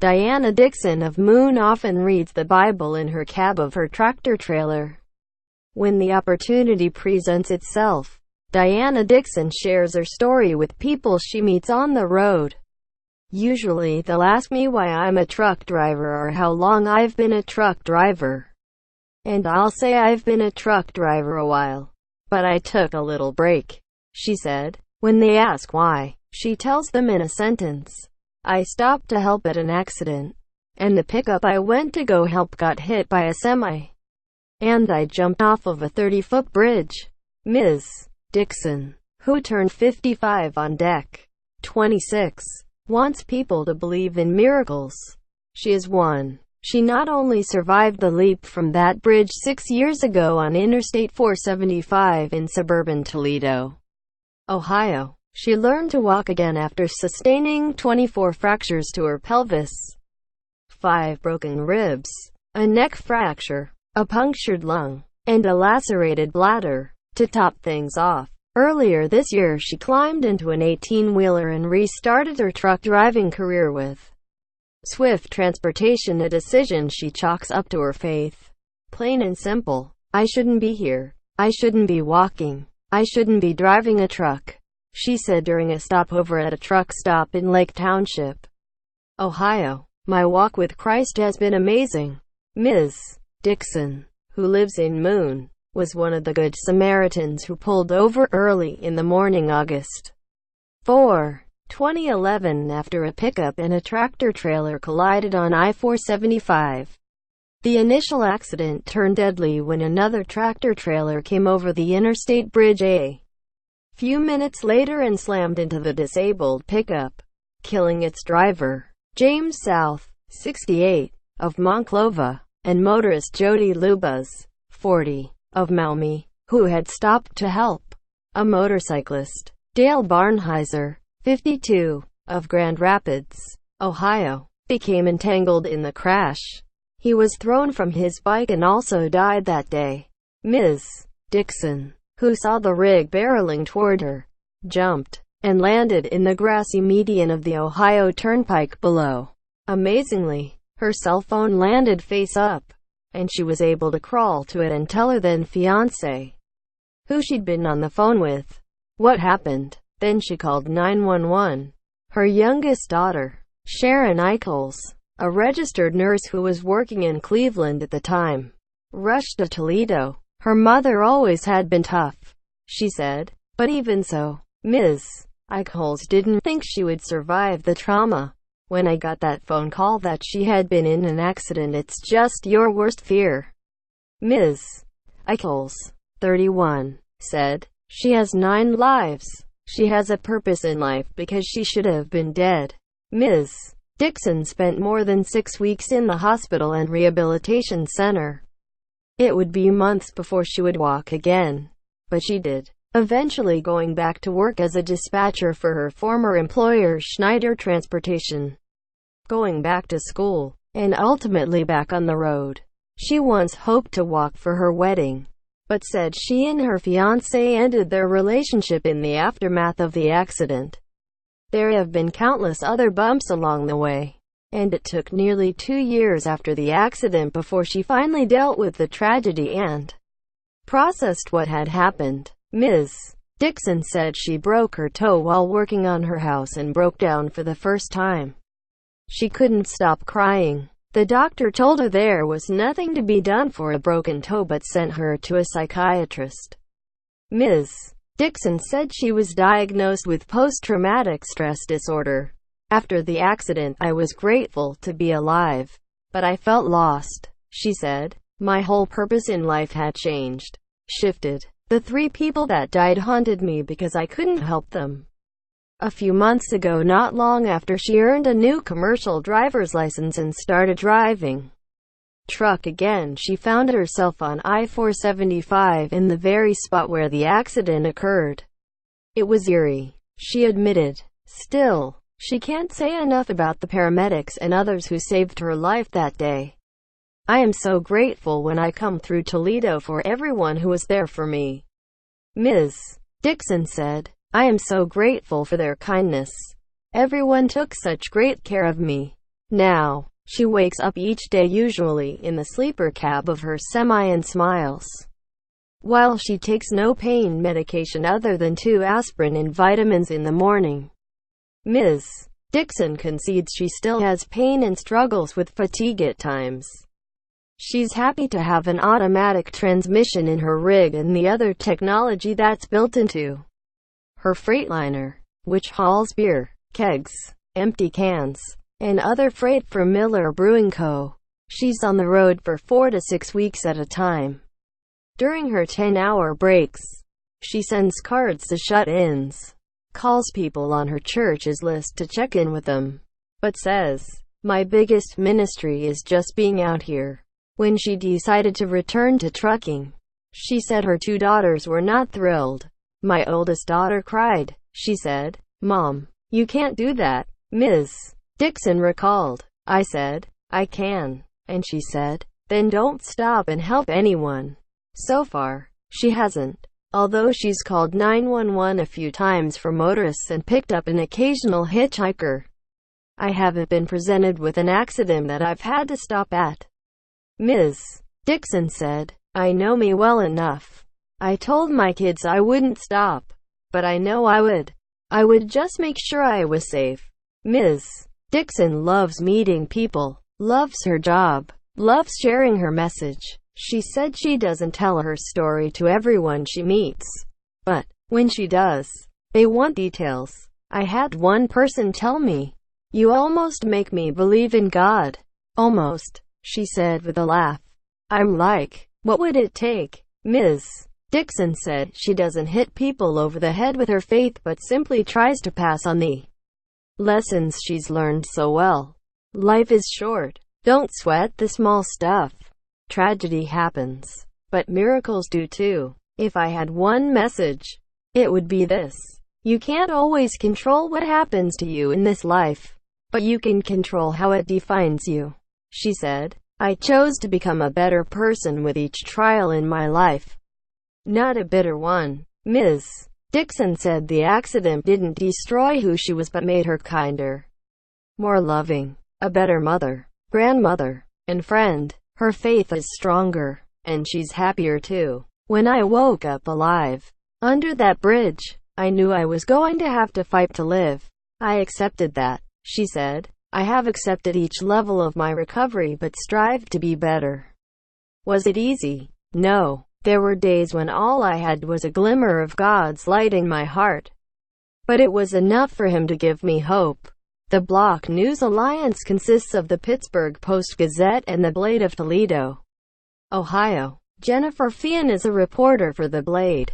Diana Dixon of Moon often reads the Bible in her cab of her tractor-trailer. When the opportunity presents itself, Diana Dixon shares her story with people she meets on the road. Usually they'll ask me why I'm a truck driver or how long I've been a truck driver. And I'll say I've been a truck driver a while, but I took a little break, she said. When they ask why, she tells them in a sentence, I stopped to help at an accident, and the pickup I went to go help got hit by a semi, and I jumped off of a 30-foot bridge. Ms. Dixon, who turned 55 on deck 26, wants people to believe in miracles. She is one. She not only survived the leap from that bridge 6 years ago on Interstate 475 in suburban Toledo, Ohio. She learned to walk again after sustaining 24 fractures to her pelvis, 5 broken ribs, a neck fracture, a punctured lung, and a lacerated bladder. To top things off, earlier this year she climbed into an 18-wheeler and restarted her truck driving career with swift transportation, a decision she chalks up to her faith. Plain and simple. I shouldn't be here. I shouldn't be walking. I shouldn't be driving a truck, she said during a stopover at a truck stop in Lake Township, Ohio. My walk with Christ has been amazing. Ms. Dixon, who lives in Moon, was one of the Good Samaritans who pulled over early in the morning August 4, 2011 after a pickup and a tractor-trailer collided on I-475. The initial accident turned deadly when another tractor-trailer came over the interstate bridge a few minutes later and slammed into the disabled pickup, killing its driver, James South, 68, of Monclova, and motorist Jody Lubas, 40, of Maumee, who had stopped to help. A motorcyclist, Dale Barnheiser, 52, of Grand Rapids, Ohio, became entangled in the crash. He was thrown from his bike and also died that day. Ms. Dixon, who saw the rig barreling toward her, jumped and landed in the grassy median of the Ohio Turnpike below. Amazingly, her cell phone landed face up, and she was able to crawl to it and tell her then fiancé, who she'd been on the phone with, what happened. Then she called 911. Her youngest daughter, Sharon Eichels, a registered nurse who was working in Cleveland at the time, rushed to Toledo. Her mother always had been tough, she said, but even so, Ms. Eichels didn't think she would survive the trauma. When I got that phone call that she had been in an accident, it's just your worst fear. Ms. Eichels, 31, said, she has 9 lives. She has a purpose in life because she should have been dead. Ms. Dixon spent more than 6 weeks in the hospital and rehabilitation center. It would be months before she would walk again, but she did, eventually going back to work as a dispatcher for her former employer Schneider Transportation, going back to school, and ultimately back on the road. She once hoped to walk for her wedding, but said she and her fiancé ended their relationship in the aftermath of the accident. There have been countless other bumps along the way, and it took nearly 2 years after the accident before she finally dealt with the tragedy and processed what had happened. Ms. Dixon said she broke her toe while working on her house and broke down for the first time. She couldn't stop crying. The doctor told her there was nothing to be done for a broken toe but sent her to a psychiatrist. Ms. Dixon said she was diagnosed with post-traumatic stress disorder. After the accident, I was grateful to be alive, but I felt lost, she said. My whole purpose in life had changed, shifted. The 3 people that died haunted me because I couldn't help them. A few months ago, not long after she earned a new commercial driver's license and started driving truck again, she found herself on I-475 in the very spot where the accident occurred. It was eerie, she admitted. Still, she can't say enough about the paramedics and others who saved her life that day. I am so grateful when I come through Toledo for everyone who was there for me. Ms. Dixon said, I am so grateful for their kindness. Everyone took such great care of me. Now, she wakes up each day usually in the sleeper cab of her semi and smiles. While she takes no pain medication other than 2 aspirin and vitamins in the morning. Ms. Dixon concedes she still has pain and struggles with fatigue at times. She's happy to have an automatic transmission in her rig and the other technology that's built into her Freightliner, which hauls beer, kegs, empty cans, and other freight for Miller Brewing Co. She's on the road for 4 to 6 weeks at a time. During her 10-hour breaks, she sends cards to shut-ins, calls people on her church's list to check in with them, but says, "My biggest ministry is just being out here." When she decided to return to trucking, she said her 2 daughters were not thrilled. "My oldest daughter cried," she said. "Mom, you can't do that," Ms. Dixon recalled. "I said, I can. And she said, then don't stop and help anyone." So far, she hasn't. Although she's called 911 a few times for motorists and picked up an occasional hitchhiker. "I haven't been presented with an accident that I've had to stop at," Ms. Dixon said. "I know me well enough. I told my kids I wouldn't stop, but I know I would. I would just make sure I was safe." Ms. Dixon loves meeting people, loves her job, loves sharing her message. She said she doesn't tell her story to everyone she meets, but when she does, they want details. "I had one person tell me, 'You almost make me believe in God.' Almost," she said with a laugh. "I'm like, what would it take?" Ms. Dixon said she doesn't hit people over the head with her faith but simply tries to pass on the lessons she's learned so well. Life is short. Don't sweat the small stuff. Tragedy happens, but miracles do too. If I had one message, it would be this. You can't always control what happens to you in this life, but you can control how it defines you," she said. "I chose to become a better person with each trial in my life, not a bitter one." Ms. Dixon said the accident didn't destroy who she was but made her kinder, more loving, a better mother, grandmother, and friend. Her faith is stronger, and she's happier too. "When I woke up alive under that bridge, I knew I was going to have to fight to live. I accepted that," she said. "I have accepted each level of my recovery but strive to be better." Was it easy? No. There were days when all I had was a glimmer of God's light in my heart. But it was enough for Him to give me hope. The Block News Alliance consists of the Pittsburgh Post-Gazette and the Blade of Toledo, Ohio. Jennifer Fian is a reporter for the Blade.